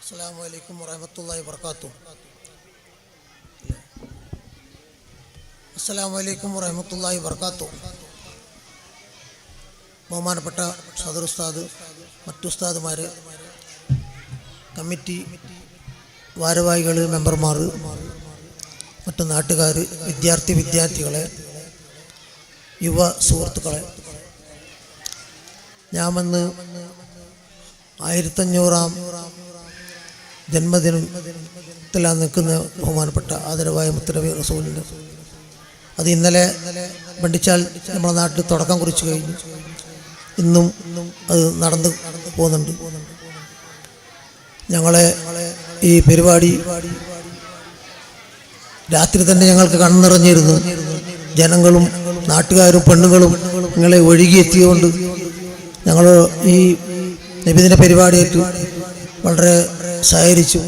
അസ്സലാമു അലൈക്കും വറഹ്മത്തുള്ളാഹി വബറകാതുഹു. അസ്സലാമു അലൈക്കും വറഹ്മത്തുള്ളാഹി വബറകാതുഹു. ബഹുമാനപ്പെട്ട സദർ ഉസ്താദ്, മറ്റു ഉസ്താദുമാർ, കമ്മിറ്റി ഭാരവാഹികൾ, മെമ്പർമാർ, മറ്റു നാട്ടുകാർ, വിദ്യാർത്ഥികളെ, യുവ സുഹൃത്തുക്കളെ, ഞാൻ വന്ന് 1500-ാം ജന്മദിനത്തിലാണ് നിൽക്കുന്ന ബഹുമാനപ്പെട്ട ആദരവായ മുത്തനബി റസൂലിൻ്റെ. അത് ഇന്നലെ ബണ്ടിച്ചാൽ നമ്മുടെ നാട്ടിൽ തുടക്കം കുറിച്ച് കഴിഞ്ഞു. ഇന്നും അത് നടന്നു പോകുന്നുണ്ട്. ഞങ്ങളെ ഈ പരിപാടി രാത്രി തന്നെ ഞങ്ങൾക്ക് കണ്ണുനിറഞ്ഞിരുന്നു. ജനങ്ങളും നാട്ടുകാരും പെണ്ണുങ്ങളും നിങ്ങളെ ഒഴുകിയെത്തിയതുകൊണ്ട് ഞങ്ങൾ ഈ നബിദിന പരിപാടിയായിട്ട് വളരെ സഹകരിച്ചു.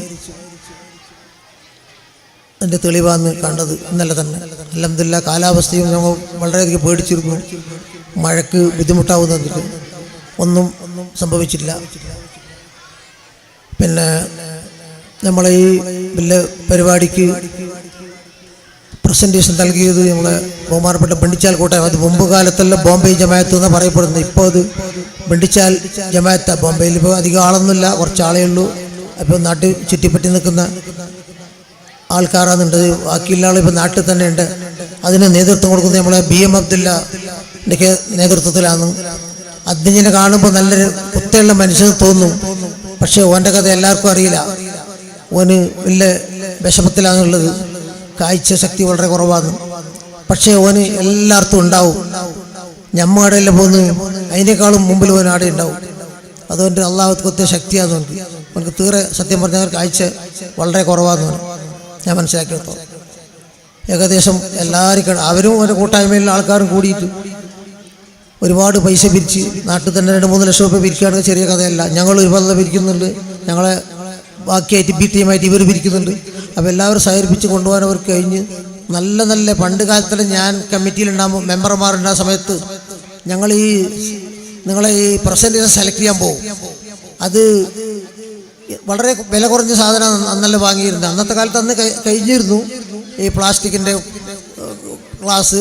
അതിൻ്റെ തെളിവാന്ന് കണ്ടത് ഇന്നലെ തന്നെ. അൽഹംദുലില്ലാഹ്, കാലാവസ്ഥയും ഞങ്ങൾ വളരെയധികം പേടിച്ചിരുന്നു. മഴയ്ക്ക് ബുദ്ധിമുട്ടാവുന്നതിൽ ഒന്നും സംഭവിച്ചില്ല. പിന്നെ നമ്മളെ ഈ വലിയ പരിപാടിക്ക് പ്രസൻറ്റേഷൻ നൽകിയത് നമ്മളെ ബഹുമാനപ്പെട്ട ബണ്ടിച്ചാൽ കൂട്ടായ്മ. അത് മുമ്പ് കാലത്തെല്ലാം ബോംബെ ജമാഅത്ത് എന്ന് പറയപ്പെടുന്നത്. ഇപ്പോൾ അത് ബണ്ടിച്ചാൽ ജമാഅത്താണ്. ബോംബെയിൽ ഇപ്പോൾ അധികം ആളൊന്നുമില്ല, കുറച്ച് ആളേ ഉള്ളൂ. അപ്പോൾ നാട്ടിൽ ചുറ്റിപ്പറ്റി നിൽക്കുന്ന ആൾക്കാരാണുണ്ട്. ബാക്കിയുള്ള ആൾ ഇപ്പോൾ നാട്ടിൽ തന്നെ ഉണ്ട്. അതിന് നേതൃത്വം കൊടുക്കുന്നത് നമ്മളെ BM അബ്ദുല്ലയുടെ നേതൃത്വത്തിലാണ്. അതിനെ കാണുമ്പോൾ നല്ലൊരു കുത്തയുള്ള മനുഷ്യന് തോന്നും. പക്ഷേ ഓൻ്റെ കഥ എല്ലാവർക്കും അറിയില്ല. ഓന് വലിയ വിഷമത്തിലാണുള്ളത്. കാഴ്ച ശക്തി വളരെ കുറവാണ്. പക്ഷേ ഓന് എല്ലായിടത്തും ഉണ്ടാവും. ഞമ്മടെല്ലാം പോന്ന് അതിനേക്കാളും മുമ്പിൽ ഓൻ ആടെ ഉണ്ടാവും. അതുകൊണ്ട് അള്ളാഹുക്ക് ഒത്തിരി ശക്തിയാന്ന് നമുക്ക് തീരെ സത്യം പറഞ്ഞാൽ കാഴ്ച വളരെ കുറവാന്ന് ഞാൻ മനസ്സിലാക്കിയെടുത്തോളം. ഏകദേശം എല്ലാവരും അവരും ഒരു കൂട്ടായ്മയിലുള്ള ആൾക്കാരും കൂടിയിട്ട് ഒരുപാട് പൈസ പിരിച്ച് നാട്ടിൽ തന്നെ 2-3 ലക്ഷം രൂപ പിരിക്കുകയാണെങ്കിൽ ചെറിയ കഥയല്ല. ഞങ്ങൾ ഒരുപാട് പിരിക്കുന്നുണ്ട്. ഞങ്ങളെ ബാക്കിയായിട്ട് B ടീമായിട്ട് ഇവർ പിരിക്കുന്നുണ്ട്. അപ്പോൾ എല്ലാവരും സഹകരിപ്പിച്ച് കൊണ്ടുപോകാൻ അവർക്ക് കഴിഞ്ഞ് നല്ല നല്ല പണ്ട് കാലത്തിൽ ഞാൻ കമ്മിറ്റിയിലുണ്ടാകുമ്പോൾ മെമ്പർമാരുണ്ടാകുന്ന സമയത്ത് ഞങ്ങൾ നിങ്ങളെ ഈ പ്രസൻറ്റേഷൻ സെലക്ട് ചെയ്യാൻ പോകും. അത് വളരെ വില കുറഞ്ഞ സാധനം അന്നല്ല വാങ്ങിയിരുന്നത്. അന്നത്തെ കാലത്ത് അന്ന് കഴിഞ്ഞിരുന്നു. ഈ പ്ലാസ്റ്റിക്കിൻ്റെ ഗ്ലാസ്,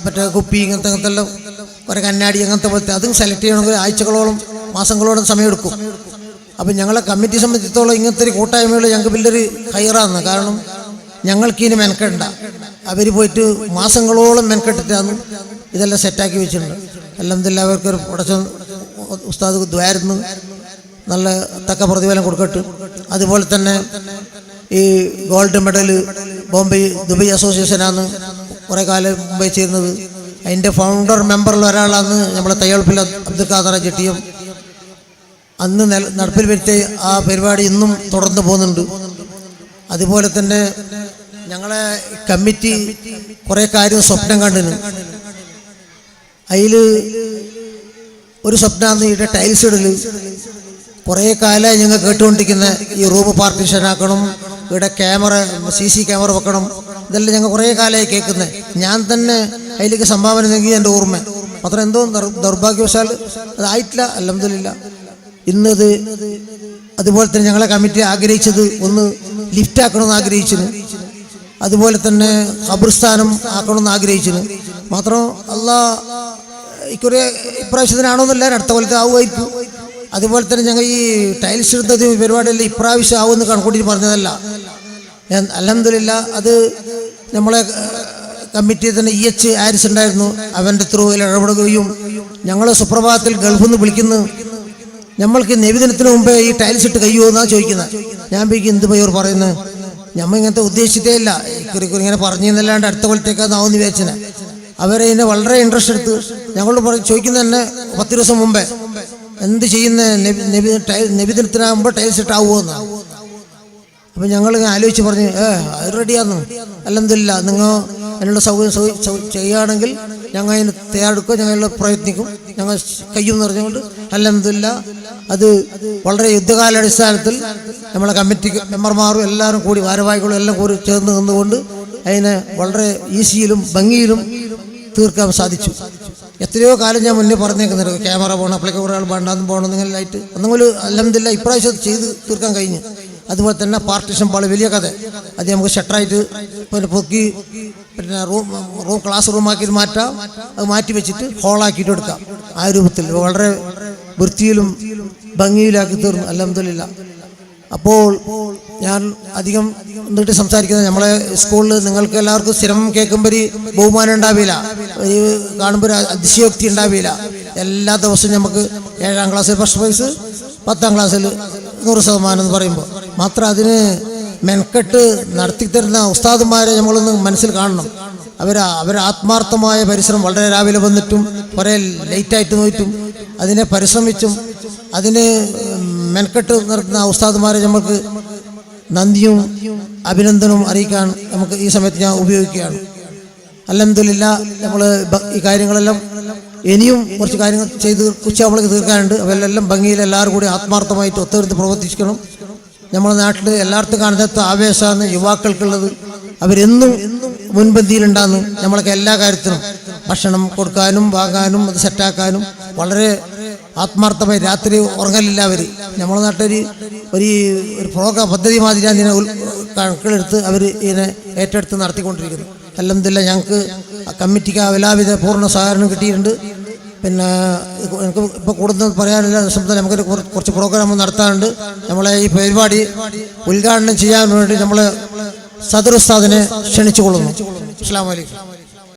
മറ്റേ കുപ്പി, ഇങ്ങനത്തെ എല്ലാം കുറേ കണ്ണാടി അങ്ങനത്തെ പോലത്തെ അതും സെലക്ട് ചെയ്യണമെങ്കിൽ ആഴ്ചകളോളം മാസങ്ങളോളം സമയമെടുക്കും. അപ്പം ഞങ്ങളെ കമ്മിറ്റി സംബന്ധിച്ചിടത്തോളം ഇങ്ങനത്തെ ഒരു കൂട്ടായ്മകൾ ഞങ്ങൾക്ക് വലിയൊരു ഹൈറാണ്. കാരണം ഞങ്ങൾക്കിനി മെനക്കെടണ്ട. അവർ പോയിട്ട് മാസങ്ങളോളം മെനക്കെട്ടിട്ടാണ് ഇതെല്ലാം സെറ്റാക്കി വെച്ചിട്ടുണ്ട്. അൽഹംദുലില്ലാഹ്, അവർക്കൊരു ഉടച്ച ഉസ്താദ് ദ്വാരുന്നു നല്ല തക്ക പ്രതിഫലം കൊടുക്കട്ടെ. അതുപോലെ തന്നെ ഈ ഗോൾഡ് മെഡൽ ദുബൈ അസോസിയേഷനാണ് കുറേ കാലം മുമ്പേ ചേരുന്നത്. അതിൻ്റെ ഫൗണ്ടർ മെമ്പറിൽ ഒരാളാണ് നമ്മളെ തയ്യൽപ്പിൽ അബ്ദുൽ ഖാദർ ജെട്ടിയും. അന്ന് നടപ്പിൽ വരുത്തിയ ആ പരിപാടി ഇന്നും തുടർന്ന് പോകുന്നുണ്ട്. അതുപോലെ തന്നെ ഞങ്ങളെ കമ്മിറ്റി കുറേ കാര്യം സ്വപ്നം കണ്ടിന്. അതിൽ ഒരു സ്വപ്നമാണ് ഇവിടെ ടൈൽസ് ഇടൽ. കുറേ കാലമായി ഞങ്ങൾ കേട്ടുകൊണ്ടിരിക്കുന്ന ഈ റൂം പാർട്ടീഷൻ ആക്കണം, ഇവിടെ ക്യാമറ CC ക്യാമറ വെക്കണം. ഇതെല്ലാം ഞങ്ങൾ കുറേ കാലമായി കേൾക്കുന്നത്. ഞാൻ തന്നെ അതിലേക്ക് സംഭാവന നൽകി എൻ്റെ ഓർമ്മ മാത്രം. എന്തോ ദൗർഭാഗ്യവശാൽ അതായിട്ടില്ല. അൽഹംദുലില്ലാഹ്, ഇന്നത് അതുപോലെ തന്നെ ഞങ്ങളെ കമ്മിറ്റി ആഗ്രഹിച്ചത് ഒന്ന് ലിഫ്റ്റ് ആക്കണമെന്ന് ആഗ്രഹിച്ചിന്. അതുപോലെ തന്നെ ഖബർസ്ഥാനം ആക്കണമെന്ന് ആഗ്രഹിച്ചിന്. മാത്രം ഇപ്രാവശ്യത്തിനാണോന്നില്ല, അടുത്ത കൊല്ലത്ത് ആവുമായിരിക്കും. അതുപോലെ തന്നെ ഞങ്ങൾ ഈ ടൈൽസ് ഇടുന്നത് പരിപാടിയെല്ലാം ഇപ്രാവശ്യം ആവുമെന്ന് കണക്കൂട്ടി പറഞ്ഞതല്ല. അൽഹംദുലില്ലാഹ്, അത് നമ്മളെ കമ്മിറ്റിയിൽ തന്നെ EH ഹാരിസ് ഉണ്ടായിരുന്നു. അവൻ്റെ ത്രൂവിൽ ഇടപെടുകയും ഞങ്ങൾ സുപ്രഭാതത്തിൽ ഗൾഫിൽ നിന്ന് വിളിക്കുന്നു, നമ്മൾക്ക് നബിദിനത്തിന് മുമ്പേ ഈ ടൈൽസ് ഇട്ട് കഴിയുമോ എന്നാണ് ചോദിക്കുന്നത്. ഞാൻ പോയി എന്ത് പയ്യോർ പറയുന്നത്, നമ്മൾ ഇങ്ങനത്തെ ഉദ്ദേശിച്ചിട്ടേ ഇല്ല, ഇങ്ങനെ പറഞ്ഞെന്നല്ലാണ്ട് അടുത്ത കൊല്ലത്തേക്കാന്ന് ആവുമെന്ന് വിചാരിച്ചത്. അവരെ ഇതിനെ വളരെ ഇൻട്രസ്റ്റ് എടുത്ത് ഞങ്ങളോട് ചോദിക്കുന്നത് തന്നെ 10 ദിവസം മുമ്പേ എന്ത് ചെയ്യുന്ന നബിദിനത്തിനാകുമ്പോൾ ടൈൽസ് ഇട്ടാവുമോ എന്നാണ്. അപ്പം ഞങ്ങൾ ആലോചിച്ച് പറഞ്ഞു, അത് റെഡിയാന്നു. അൽഹംദുലില്ലാഹ്, നിങ്ങൾ അതിനുള്ള സൗകര്യം ചെയ്യുകയാണെങ്കിൽ ഞങ്ങൾ അതിന് തയ്യാറെടുക്കുക, ഞങ്ങൾ പ്രയത്നിക്കും, ഞങ്ങൾ കഴിയുമെന്ന് പറഞ്ഞുകൊണ്ട് അൽഹംദുലില്ലാഹ് അത് വളരെ യുദ്ധകാലാടിസ്ഥാനത്തിൽ നമ്മളെ കമ്മിറ്റി മെമ്പർമാരും എല്ലാവരും കൂടി ഭാരവാഹികളും എല്ലാം കൂടി ചേർന്ന് നിന്നുകൊണ്ട് അതിനെ വളരെ ഈസിയിലും ഭംഗിയിലും തീർക്കാൻ സാധിച്ചു. എത്രയോ കാലം ഞാൻ മുന്നേ പറഞ്ഞേക്കുന്നുണ്ട് ക്യാമറ പോകണം, അപ്പോഴേക്ക് കുറേ ആൾ വേണ്ടാന്ന് പോകണം, നിങ്ങൾ ലൈറ്റ് ഒന്നുപോലെ അൽഹംദുലില്ലാ ഇപ്രാവശ്യം ചെയ്ത് തീർക്കാൻ കഴിഞ്ഞു. അതുപോലെ തന്നെ പാർട്ടീഷൻ പാള് വലിയ കഥ, അത് നമുക്ക് ഷട്ടറായിട്ട് പിന്നെ പൊക്കി പിന്നെ റൂം ക്ലാസ് റൂമാക്കിയിട്ട് മാറ്റാം, അത് മാറ്റി വെച്ചിട്ട് ഹോളാക്കിയിട്ട് എടുക്കാം. ആ രൂപത്തിൽ വളരെ വൃത്തിയിലും ഭംഗിയിലാക്കി തീർന്നു അൽഹംദുലില്ലാ. അപ്പോൾ ഞാൻ അധികം എന്നിട്ട് സംസാരിക്കുന്നത്, നമ്മളെ സ്കൂളിൽ നിങ്ങൾക്ക് എല്ലാവർക്കും സ്ഥിരം കേൾക്കുമ്പോൾ ഒരു ബഹുമാനം ഉണ്ടാവില്ല, ഒരു കാണുമ്പോൾ ഒരു അതിശയോക്തി ഉണ്ടാവില്ല. എല്ലാ ദിവസവും നമുക്ക് 7ാം ക്ലാസ്സിൽ ഫസ്റ്റ് പ്രൈസ്, 10ാം ക്ലാസ്സിൽ 100% എന്ന് പറയുമ്പോൾ മാത്രം അതിന് മെനക്കെട്ട് നടത്തിത്തരുന്ന ഉസ്താദുമാരെ നമ്മളൊന്ന് മനസ്സിൽ കാണണം. അവർ ആത്മാർത്ഥമായ പരിശ്രമം, വളരെ രാവിലെ വന്നിട്ടും കുറേ ലേറ്റായിട്ട് നോയിട്ടും അതിനെ പരിശ്രമിച്ചും അതിന് മെനക്കെട്ട് നടത്തുന്ന ഉസ്താദുമാരെ നമുക്ക് നന്ദിയും അഭിനന്ദനവും അറിയിക്കാൻ നമുക്ക് ഈ സമയത്ത് ഞാൻ ഉപയോഗിക്കുകയാണ്. അൽഹംദുലില്ലാ നമ്മൾ ഈ കാര്യങ്ങളെല്ലാം ഇനിയും കുറച്ച് കാര്യങ്ങൾ ചെയ്ത് ഉച്ചയാവുമ്പോഴേക്ക് തീർക്കാനുണ്ട്. അവരെല്ലാം ഭംഗിയിൽ എല്ലാവരും കൂടി ആത്മാർത്ഥമായിട്ട് ഒത്തുവരുന്ന് പ്രവർത്തിക്കണം. നമ്മുടെ നാട്ടിൽ എല്ലായിടത്തും കാണുന്ന ആവേശമാണ് യുവാക്കൾക്കുള്ളത്. അവരെന്നും മുൻപന്തിയിലുണ്ടാകുന്നു. നമ്മളൊക്കെ എല്ലാ കാര്യത്തിനും ഭക്ഷണം കൊടുക്കാനും വാങ്ങാനും അത് സെറ്റാക്കാനും വളരെ ആത്മാർത്ഥമായി രാത്രി ഉറങ്ങലില്ല അവർ. നമ്മുടെ നാട്ടിൽ ഒരു പ്രോഗ്രാം പദ്ധതി മാതിരിയാണ് ഇതിനെ കണക്കിലെടുത്ത് അവർ ഇതിനെ ഏറ്റെടുത്ത് നടത്തിക്കൊണ്ടിരിക്കുന്നു. അൽഹംദുലില്ലാ ഞങ്ങൾക്ക് കമ്മിറ്റിക്ക് എല്ലാവിധ പൂർണ്ണ സഹകരണം കിട്ടിയിട്ടുണ്ട്. പിന്നെ എനിക്ക് ഇപ്പോൾ കൂടുതൽ പറയാനില്ല, സംബന്ധിച്ച് നമുക്കൊരു കുറച്ച് പ്രോഗ്രാം നടത്താനുണ്ട്. നമ്മളെ ഈ പരിപാടി ഉദ്ഘാടനം ചെയ്യാൻ വേണ്ടി നമ്മൾ സദർ ഉസ്താദിനെ ക്ഷണിച്ചു കൊള്ളുന്നു. അസ്സലാമു അലൈക്കും.